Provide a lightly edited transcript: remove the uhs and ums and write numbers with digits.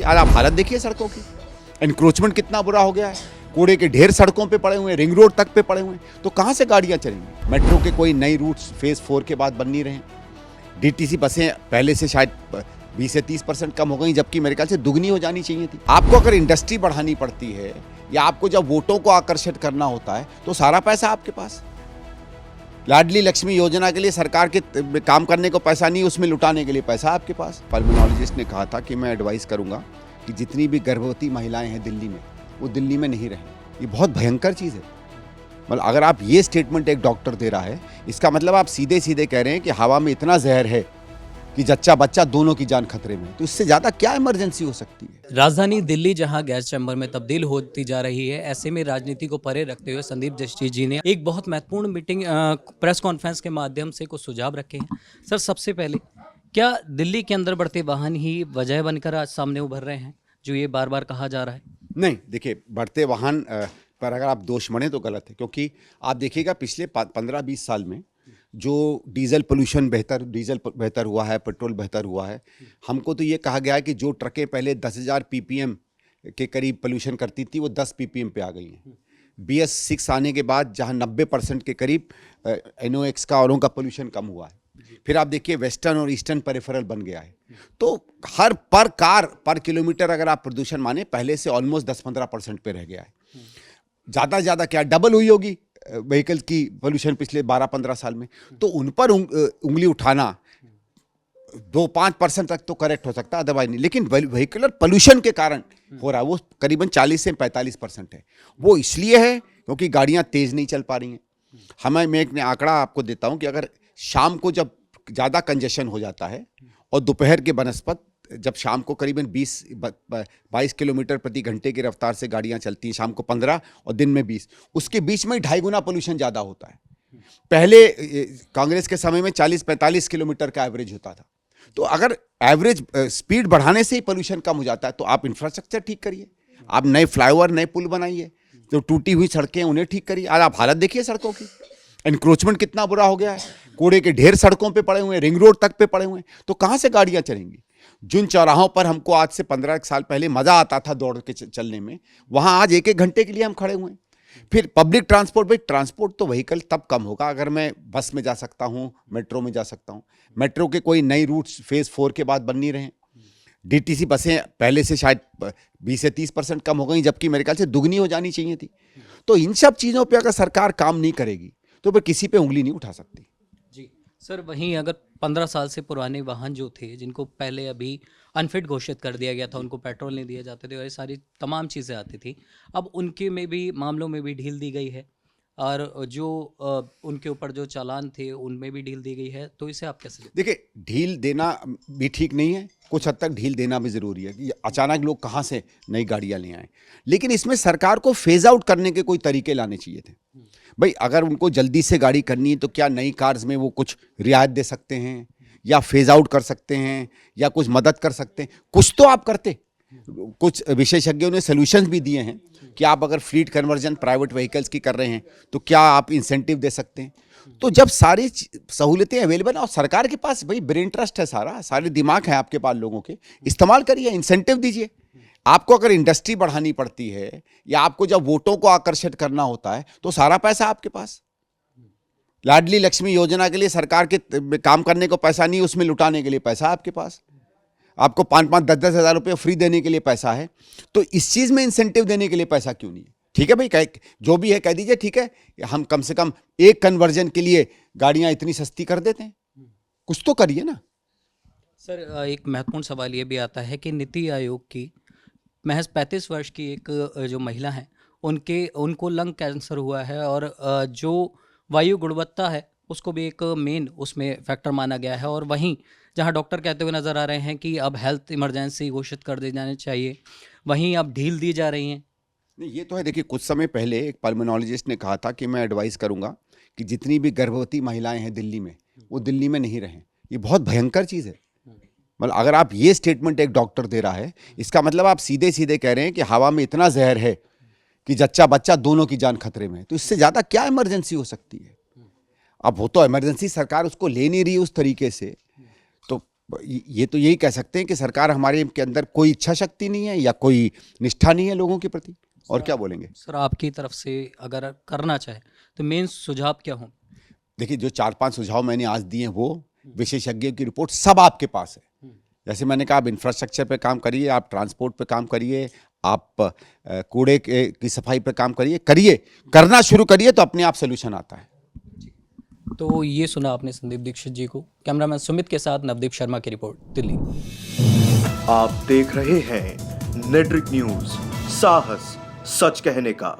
आज आप हालत देखिए सड़कों की, एनक्रोचमेंट कितना बुरा हो गया है, कूड़े के ढेर सड़कों पे पड़े हुए हैं, रिंग रोड तक पे पड़े हुए हैं, तो कहाँ से गाड़ियाँ चलेंगी। मेट्रो के कोई नई रूट्स फेज़ 4 के बाद बन नहीं रहे हैं। डीटीसी बसें पहले से शायद 20 से 30% कम हो गई, जबकि मेरे ख्याल से दुगनी हो जानी चाहिए थी। आपको अगर इंडस्ट्री बढ़ानी पड़ती है या आपको जब वोटों को आकर्षित करना होता है तो सारा पैसा आपके पास। लाडली लक्ष्मी योजना के लिए सरकार के काम करने को पैसा नहीं, उसमें लुटाने के लिए पैसा आपके पास। पल्मोनोलॉजिस्ट ने कहा था कि मैं एडवाइस करूंगा कि जितनी भी गर्भवती महिलाएं हैं दिल्ली में, वो दिल्ली में नहीं रहें। ये बहुत भयंकर चीज़ है। मतलब अगर आप ये स्टेटमेंट एक डॉक्टर दे रहा है, इसका मतलब आप सीधे सीधे कह रहे हैं कि हवा में इतना जहर है कि जच्चा बच्चा दोनों की जान खतरे में। तो इससे ज़्यादा क्या इमरजेंसी हो सकती है। राजधानी दिल्ली जहां गैस चैम्बर में तब्दील होती जा रही है, ऐसे में राजनीति को परे रखते हुए संदीप जस्टिस जी ने एक बहुत महत्वपूर्ण मीटिंग प्रेस कॉन्फ्रेंस के माध्यम से कुछ सुझाव रखे हैं। सर, सबसे पहले क्या दिल्ली के अंदर बढ़ते वाहन ही वजह बनकर आज सामने उभर रहे हैं, जो ये बार बार कहा जा रहा है? नहीं, देखिए, बढ़ते वाहन पर अगर आप दोष मने तो गलत है, क्योंकि आप देखिएगा पिछले 15-20 साल में जो डीजल बेहतर हुआ है, पेट्रोल बेहतर हुआ है। हमको तो ये कहा गया है कि जो ट्रकें पहले 10,000 ppm के करीब पोल्यूशन करती थी, वो 10 ppm पे आ गई हैं। BS6 आने के बाद जहाँ 90% के करीब NOx का औरों का पोल्यूशन कम हुआ है। फिर आप देखिए वेस्टर्न और ईस्टर्न पेरिफेरल बन गया है। तो हर पर किलोमीटर अगर आप प्रदूषण माने, पहले से ऑलमोस्ट 10-15% पे रह गया है। ज़्यादा क्या डबल हुई होगी व्हीकल की पोल्यूशन पिछले 12-15 साल में। तो उन पर उंगली उठाना 2-5% तक तो करेक्ट हो सकता है, अदरवाइज नहीं। लेकिन व्हीकुलर पोल्यूशन के कारण हो रहा है, वो करीबन 40 से 45% है। वो इसलिए है क्योंकि गाड़ियां तेज नहीं चल पा रही हैं। मैं एक आंकड़ा आपको देता हूं कि अगर शाम को जब ज़्यादा कंजेशन हो जाता है और दोपहर के बनस्पत जब शाम को करीबन 20-22 किलोमीटर प्रति घंटे की रफ्तार से गाड़ियां चलती हैं, शाम को 15 और दिन में 20, उसके बीच में 2.5 गुना पोल्यूशन ज़्यादा होता है। पहले कांग्रेस के समय में 40-45 किलोमीटर का एवरेज होता था। तो अगर एवरेज स्पीड बढ़ाने से ही पोल्यूशन कम हो जाता है, तो आप इंफ्रास्ट्रक्चर ठीक करिए, आप नए फ्लाईओवर, नए पुल बनाइए, जो टूटी हुई सड़कें उन्हें ठीक करिए। आज आप हालत देखिए सड़कों की, एनक्रोचमेंट कितना बुरा हो गया है, कूड़े के ढेर सड़कों पे पड़े हुए हैं, रिंग रोड तक पे पड़े हुए हैं, तो कहाँ से गाड़ियाँ चलेंगी। जिन चौराहों पर हमको आज से 15 साल पहले मजा आता था दौड़ के चलने में, वहां आज 1-1 घंटे के लिए हम खड़े हुए हैं। फिर पब्लिक ट्रांसपोर्ट, भाई ट्रांसपोर्ट तो व्हीकल तब कम होगा अगर मैं बस में जा सकता हूं, मेट्रो में जा सकता हूं। मेट्रो के कोई नई रूट्स फेज़ 4 के बाद बन नहीं रहे हैं। डीटीसी बसें पहले से शायद 20 से 30% कम हो गई, जबकि मेरे ख्याल से दुगनी हो जानी चाहिए थी। तो इन सब चीज़ों पर अगर सरकार काम नहीं करेगी तो फिर किसी पे उंगली नहीं उठा सकती। जी सर, वहीं अगर 15 साल से पुराने वाहन जो थे, जिनको पहले अभी अनफिट घोषित कर दिया गया था, उनको पेट्रोल नहीं दिए जाते थे और ये सारी तमाम चीज़ें आती थी, अब उनके में भी मामलों में भी ढील दी गई है और जो उनके ऊपर जो चालान थे उनमें भी ढील दी गई है। तो इसे आप कैसे देखिए, ढील देना भी ठीक नहीं है, कुछ हद तक ढील देना भी ज़रूरी है कि अचानक लोग कहाँ से नई गाड़ियाँ ले आएँ। लेकिन इसमें सरकार को फेज आउट करने के कोई तरीके लाने चाहिए थे। भाई अगर उनको जल्दी से गाड़ी करनी है तो क्या नई कार्स में वो कुछ रियायत दे सकते हैं या फेज आउट कर सकते हैं या कुछ मदद कर सकते हैं, कुछ तो आप करते। कुछ विशेषज्ञों ने सोल्यूशंस भी दिए हैं कि आप अगर फ्लीट कन्वर्जन प्राइवेट व्हीकल्स की कर रहे हैं तो क्या आप इंसेंटिव दे सकते हैं। तो जब सारी सहूलतें अवेलेबल हैं और सरकार के पास भाई ब्रेन ट्रस्ट है, सारे दिमाग हैं आपके पास लोगों के, इस्तेमाल करिए, इंसेंटिव दीजिए। आपको अगर इंडस्ट्री बढ़ानी पड़ती है या आपको जब वोटों को आकर्षित करना होता है तो सारा पैसा आपके पास। लाडली लक्ष्मी योजना के लिए सरकार के काम करने को पैसा नहीं, उसमें लुटाने के लिए पैसा आपके पास। आपको 5-5, 10-10 हज़ार रुपये फ्री देने के लिए पैसा है, तो इस चीज़ में इंसेंटिव देने के लिए पैसा क्यों नहीं है। ठीक है भाई, जो भी है कह दीजिए, ठीक है, हम कम से कम एक कन्वर्जन के लिए गाड़ियां इतनी सस्ती कर देते हैं, कुछ तो करिए ना। सर, एक महत्वपूर्ण सवाल ये भी आता है कि नीति आयोग की महज 35 वर्ष की एक जो महिला है, उनको लंग कैंसर हुआ है और जो वायु गुणवत्ता है उसको भी एक मेन उसमें फैक्टर माना गया है। और वहीं जहां डॉक्टर कहते हुए नज़र आ रहे हैं कि अब हेल्थ इमरजेंसी घोषित कर दी जानी चाहिए, वहीं अब ढील दी जा रही हैं। नहीं, ये तो है। देखिए, कुछ समय पहले एक पल्मोनोलॉजिस्ट ने कहा था कि मैं एडवाइस करूंगा कि जितनी भी गर्भवती महिलाएं हैं दिल्ली में, वो दिल्ली में नहीं रहें। ये बहुत भयंकर चीज़ है। मतलब अगर आप ये स्टेटमेंट एक डॉक्टर दे रहा है, इसका मतलब आप सीधे सीधे कह रहे हैं कि हवा में इतना जहर है कि जच्चा बच्चा दोनों की जान खतरे में है। तो इससे ज़्यादा क्या इमरजेंसी हो सकती है। अब वो तो इमरजेंसी सरकार उसको ले नहीं रही उस तरीके से, तो ये तो यही कह सकते हैं कि सरकार हमारे के अंदर कोई इच्छा शक्ति नहीं है या कोई निष्ठा नहीं है लोगों के प्रति, और क्या बोलेंगे। सर आपकी तरफ से अगर करना चाहे तो मेन सुझाव क्या हों? देखिए, जो 4-5 सुझाव मैंने आज दिए हैं वो विशेषज्ञों की रिपोर्ट सब आपके पास है। जैसे मैंने कहा, आप इंफ्रास्ट्रक्चर पे काम करिए, आप ट्रांसपोर्ट पे काम करिए, आप कूड़े की सफाई पे काम करिए, करना शुरू करिए तो अपने आप सोल्यूशन आता है। तो ये सुना आपने संदीप दीक्षित जी को। कैमरामैन सुमित के साथ नवदीप शर्मा की रिपोर्ट, दिल्ली। आप देख रहे हैं नेट्रिक न्यूज, साहस सच कहने का।